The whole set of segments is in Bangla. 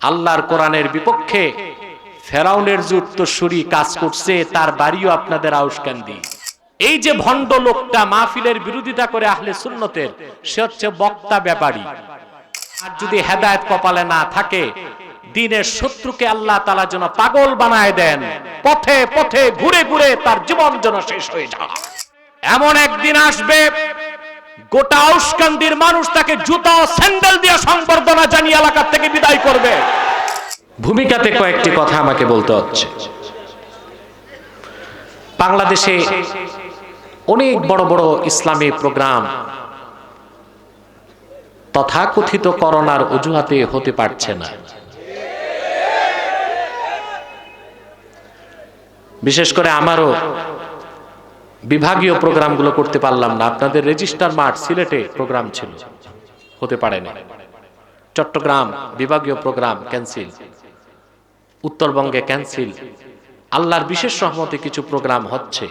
আল্লাহর কোরআনের বিপক্ষে ফেরাউনের যে উত্তরসূরি কাজ করছে, তার বাড়িও আপনাদের আউশকান্দি। এই যে ভণ্ড লোকটা মাহফিলের বিরোধিতা করে আহলে সুন্নতের, সে হচ্ছে বক্তা ব্যাপারী। আর যদি হেদায়েত কপালে না থাকে, দ্বীনের শত্রুকে আল্লাহ তাআলা যেন পাগল বানায় দেন, পথে পথে ঘুরে ঘুরে তার জীবন যেন শেষ হয়ে যায়। এমন একদিন আসবে, গোটা আউশকান্দির মানুষ তাকে জুতা ও স্যান্ডেল দিয়ে সংবর্ধনা জানিয়ে এলাকা থেকে বিদায় করবে। ভূমিকাতে কয়েকটি কথা আমাকে বলতে হচ্ছে। বাংলাদেশে অনেক বড় বড় ইসলামী প্রোগ্রাম তথাকথিত করোনার অজুহাতে হতে পারছে না। বিশেষ করে আমারও বিভাগীয় প্রোগ্রামগুলো করতে পারলাম না। আপনাদের রেজিস্টার মাঠ সিলেটে প্রোগ্রাম ছিল, হতে পারেনি। চট্টগ্রাম বিভাগীয় প্রোগ্রাম ক্যান্সেল, উত্তরবঙ্গে ক্যান্সেল। আল্লাহর বিশেষ রহমতে কিছু প্রোগ্রাম হচ্ছে।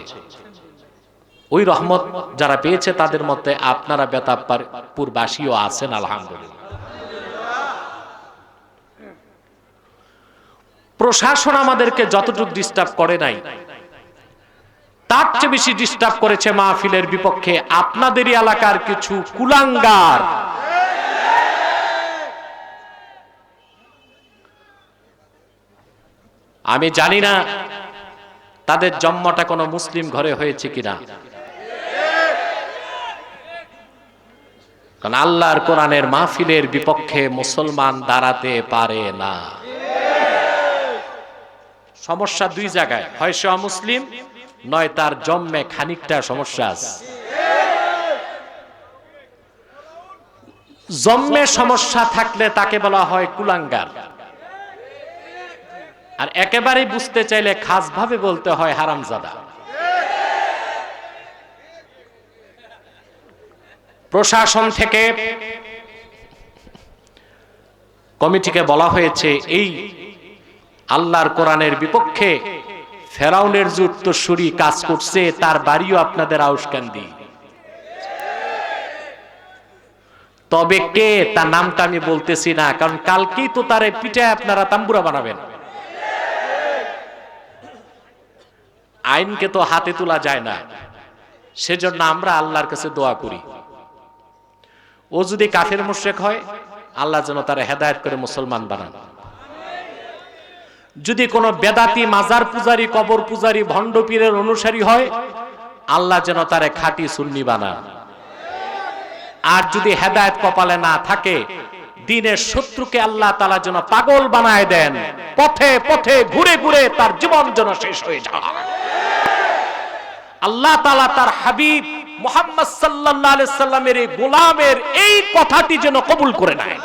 ওই রহমত যারা পেয়েছে তাদের মধ্যে আপনারা বেতাবপুরবাসীও আছেন, আলহামদুলিল্লাহ। প্রশাসন আমাদেরকে যতটুকু ডিস্টার্ব করে নাই, তার চেয়ে বেশি ডিস্টার্ব করেছে মাহফিলের বিপক্ষে আপনাদেরই এলাকার কিছু কুলাঙ্গার। আমি জানি না তাদের জন্মটা কোনো মুসলিম ঘরে হয়েছে কিনা, কারণ আল্লাহর কোরআনের মাহফিলের বিপক্ষে মুসলমান দাঁড়াতে পারে না। সমস্যা দুই জায়গায়, হয় সে অমুসলিম, নয় তার জন্মে খানিকটা সমস্যা আছে। জন্মে সমস্যা থাকলে তাকে বলা হয় কুলাঙ্গার, আর একেবারে বুঝতে চাইলে খাসভাবে বলতে হয় হারামজাদা। প্রশাসন থেকে কমিটিকে বলা হয়েছে, এই আল্লাহর কোরআনের বিপক্ষে ফেরাউনের যে উত্তরসূরি কাজ করছে, তার বাড়িও আপনাদের আউশকান্দি। তবে কে, তার নামটা আমি বলতেছি না, কারণ কালকেই তো তারে পিটায় আপনারা তাম্বুরা বানাবেন। আইনকে তো হাতে তোলা যায় না, সেজন্য আমরা আল্লাহর কাছে দোয়া করি, ও যদি কাফের মুশরিক হয়, আল্লাহ যেন তারে হেদায়েত করে মুসলমান বানান। যদি কোনো বেদাতি, মাজার পূজারী, কবর পূজারী, ভণ্ড পীরের অনুসারী হয়, আল্লাহ যেন তারে খাঁটি সুন্নি বানান। আর যদি হেদায়েত কপালে না থাকে, দ্বীনের শত্রুকে আল্লাহ তাআলা যেন পাগল বানায় দেন, পথে পথে ঘুরে ঘুরে তার জীবন যেন শেষ হয়ে যায়। আল্লাহ তাআলা তার হাবিব মুহাম্মদ সাল্লাল্লাহু আলাইহি সাল্লামের এই গোলামের এই কথাটি যেন কবুল করে নেয়।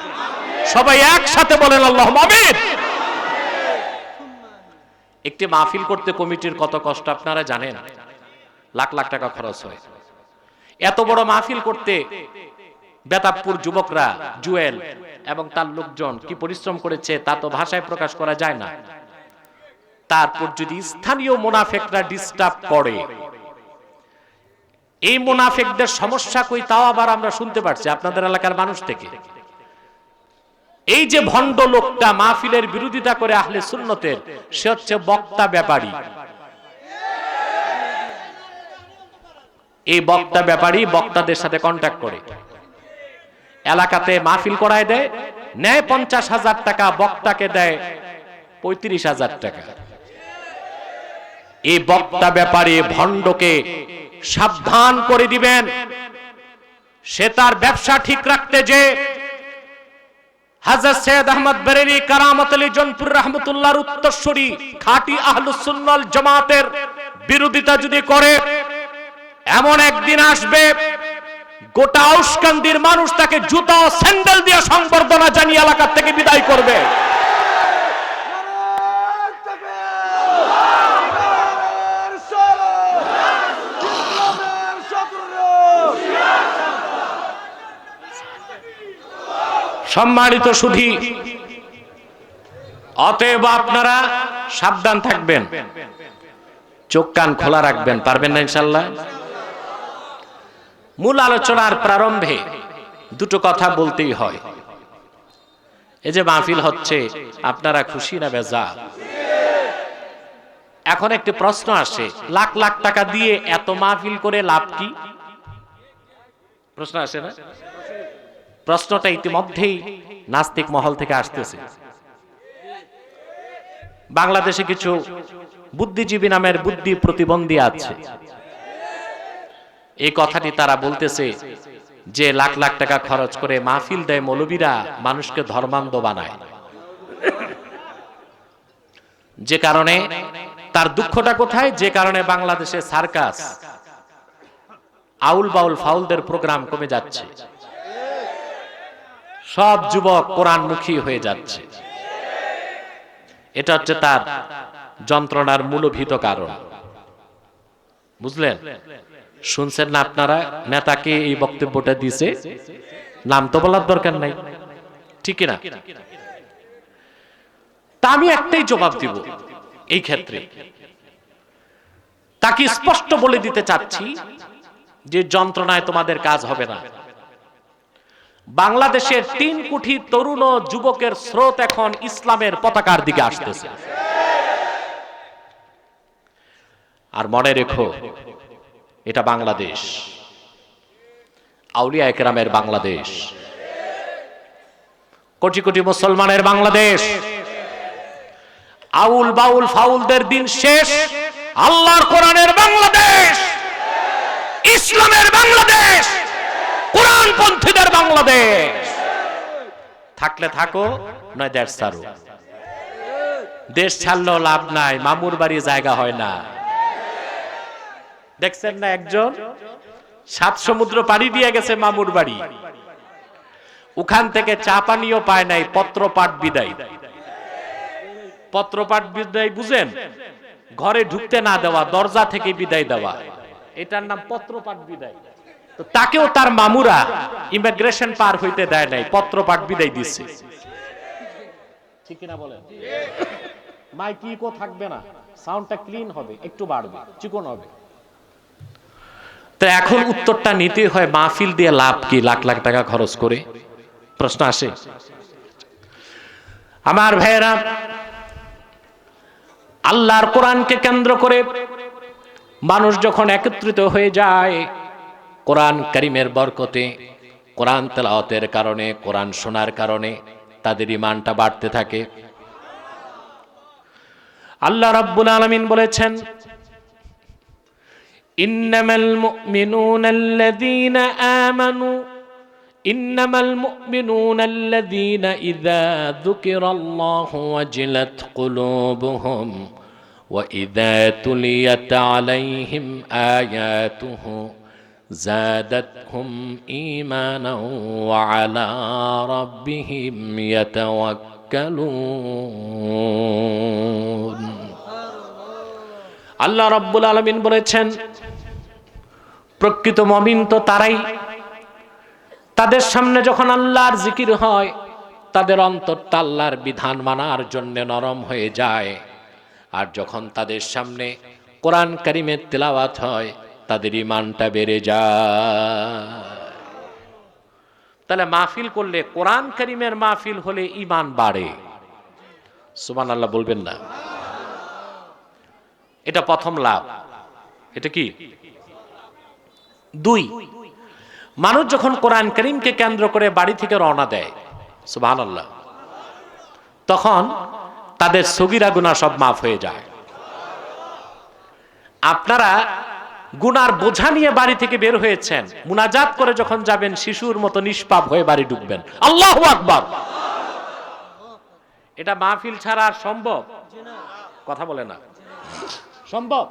সবাই একসাথে বলেন আল্লাহুম্মা আমিন। একটি মাহফিল করতে কমিটির কত কষ্ট আপনারা জানেন, লাখ লাখ টাকা খরচ হয়। এত বড় মাহফিল করতে বেতাবপুর যুবকরা, জুয়েল এবং তার লোকজন কি পরিশ্রম করেছে তা তো ভাষায় প্রকাশ করা যায় না। তারপর যদি স্থানীয় মুনাফিকরা ডিস্টার্ব করে, এই মুনাফিকদের সমস্যা কই তাও আবার আমরা শুনতে পাচ্ছি আপনাদের এলাকার মানুষ থেকে। এই যে ভণ্ড লোকটা মাহফিলের বিরোধিতা করে আহলে সুন্নতের, সে হচ্ছে বক্তা ব্যাপারী। এই বক্তা ব্যাপারী বক্তাদের সাথে কন্ট্যাক্ট করে এলাকাতে মাহফিল করায় দেয়, নেয় 50,000 টাকা, বক্তাকে দেয় 35,000 টাকা। এই বক্তা ব্যাপারী ভণ্ডকে সাবধান করে দিবেন, সে তার ব্যবসা ঠিক রাখতে যে হযরত সৈয়দ আহমদ বেরেলী কারামত আলী জনপুর রাহমাতুল্লাহর উত্তরসূরি খাঁটি আহলুস সুন্নাহ ওয়াল জামাতের বিরোধিতা যদি করে, এমন একদিন আসবে, গোটা আউশকান্দির মানুষ তাকে জুতা ও স্যান্ডেল দিয়ে সংবর্ধনা জানিয়ে এলাকা থেকে বিদায় করবে। সম্মানিত সুধী, অতএব আপনারা সাবধান থাকবেন, চোখ কান খোলা রাখবেন। পারবেন না ইনশাআল্লাহ? মূল আলোচনার প্রারম্ভে দুটো কথা বলতেই হয়। এই যে মাহফিল হচ্ছে, আপনারা খুশি না বেজার? এখন একটি প্রশ্ন আসে, লাখ লাখ টাকা দিয়ে এত মাহফিল করে লাভ কি? প্রশ্ন আসে না? প্রশ্নটা ইতিমধ্যেই নাস্তিক মহল থেকে আসতেছে। বাংলাদেশে কিছু বুদ্ধিজীবী নামের বুদ্ধি প্রতিবন্ধী আছে, এই কথাটি তারা বলতেছে যে লাখ লাখ টাকা খরচ করে মাহফিল দেয় মৌলবীরা, মানুষকে ধর্মান্ধ বানায়। যে কারণে তার দুঃখটা কোথায়? যে কারণে বাংলাদেশে সার্কাস, আউল বাউল ফাউলদের প্রোগ্রাম কমে যাচ্ছে, সব যুবক কোরআনমুখী হয়ে যাচ্ছে। এটা হচ্ছে তার যন্ত্রণার মূলভূত কারণ। বুঝলেন? শুনছেন না আপনারা নেতাকে এই বক্তব্যটা দিছে? নাম তো বলার দরকার নাই, ঠিক না? তা আমি একটাই জবাব দিব এই ক্ষেত্রে, তাকে স্পষ্ট বলে দিতে চাচ্ছি যে যন্ত্রণায় তোমাদের কাজ হবে না। বাংলাদেশের 3 কোটি তরুণ ও যুবকের স্রোত এখন ইসলামের পতাকার দিকে আসতেছে। আর মনে রেখো, এটা বাংলাদেশ, আউলিয়া একরামের বাংলাদেশ, কোটি কোটি মুসলমানের বাংলাদেশ। আউল বাউল ফাউলদের দিন শেষ, আল্লাহর কোরআনের বাংলাদেশ, ইসলামের বাংলাদেশ, কোরআনপন্থীদের বাংলাদেশ। থাকলে থাকো, নয় দেশ ছাড়ো। দেশ ছাড়লেও লাভ নাই, মামুর বাড়ি জায়গা হয় না। দেখছেন না, একজন 7 সমুদ্র পাড়ি দিয়ে গেছে মামুর বাড়ি, ওখান থেকে চা পানিও পায় নাই, পত্রপাঠ বিদায়। পত্রপাঠ বিদায় বুঝেন? ঘরে ঢুকতে না দেওয়া, দরজা থেকে বিদায় দেওয়া, এটার নাম পত্রপাঠ বিদায়। তো তাকেও তার মামুরা ইমিগ্রেশন পার হইতে দেয় নাই, পত্রপাঠ বিদায় দিচ্ছে। ঠিক কিনা বলেন? মাইক ইকো থাকবে না, সাউন্ডটা ক্লিন হবে, একটু বাড়বে, চিকন হবে। তো এখন উত্তরটা নিতে হয়, মাহফিল দিয়ে লাভ কি লাখ লাখ টাকা খরচ করে? প্রশ্ন আসে। আমার ভাইয়েরা, আল্লাহর কোরআনকে কেন্দ্র করে মানুষ যখন একত্রিত হয়ে যায়, কোরআন কারীমের বরকতে, কোরআন তেলাওয়াতের কারণে, কোরআন শোনার কারণে তাদের ঈমানটা বাড়তে থাকে। আল্লাহ রাব্বুল আলামিন বলেছেন, ইন্নামাল মুমিনুনাল্লাযীনা আমানু ইন্নামাল মুমিনুনাল্লাযীনা ইযা যুকিরাল্লাহু ওয়াজিলাত কুলুবুহুম ওয়া ইযা তুলিয়াত আলাইহিম আয়াতুহু যাদাতহুম ঈমানাও ওয়া আলা রাব্বিহিম ইয়াতাওয়াক্কালুন। আল্লাহ রাব্বুল আলামিন বলেছেন, প্রকৃত মুমিন তো তারাই, তাদের সামনে যখন আল্লাহর জিকির হয়, তাদের অন্তরটা আল্লাহর বিধান মানার জন্য নরম হয়ে যায়। আর যখন তাদের সামনে কোরআন কারীমের তেলাওয়াত হয়, তাদের ঈমানটা বেড়ে যায়। তাহলে মাহফিল করলে, কোরআন কারীমের মাহফিল হলে ঈমান বাড়ে। সুবহানাল্লাহ বলবেন না? এটা প্রথম লাভ। এটা কি? 2, মানুষ যখন কোরআন কারীমকে কেন্দ্র করে বাড়ি থেকে রওনা দেয়, সুবহানাল্লাহ, তখন তাদের সগীরা গুনাহ সব মাফ হয়ে যায়। আপনারা গুনার বোঝা নিয়ে বাড়ি থেকে বের হয়েছেন, মুনাজাত করে যখন যাবেন, শিশুর মতো নিষ্পাপ হয়ে বাড়ি ঢুকবেন। আল্লাহু আকবার। এটা মাহফিল ছাড়া আর সম্ভব? কথা বলে না, সম্ভব?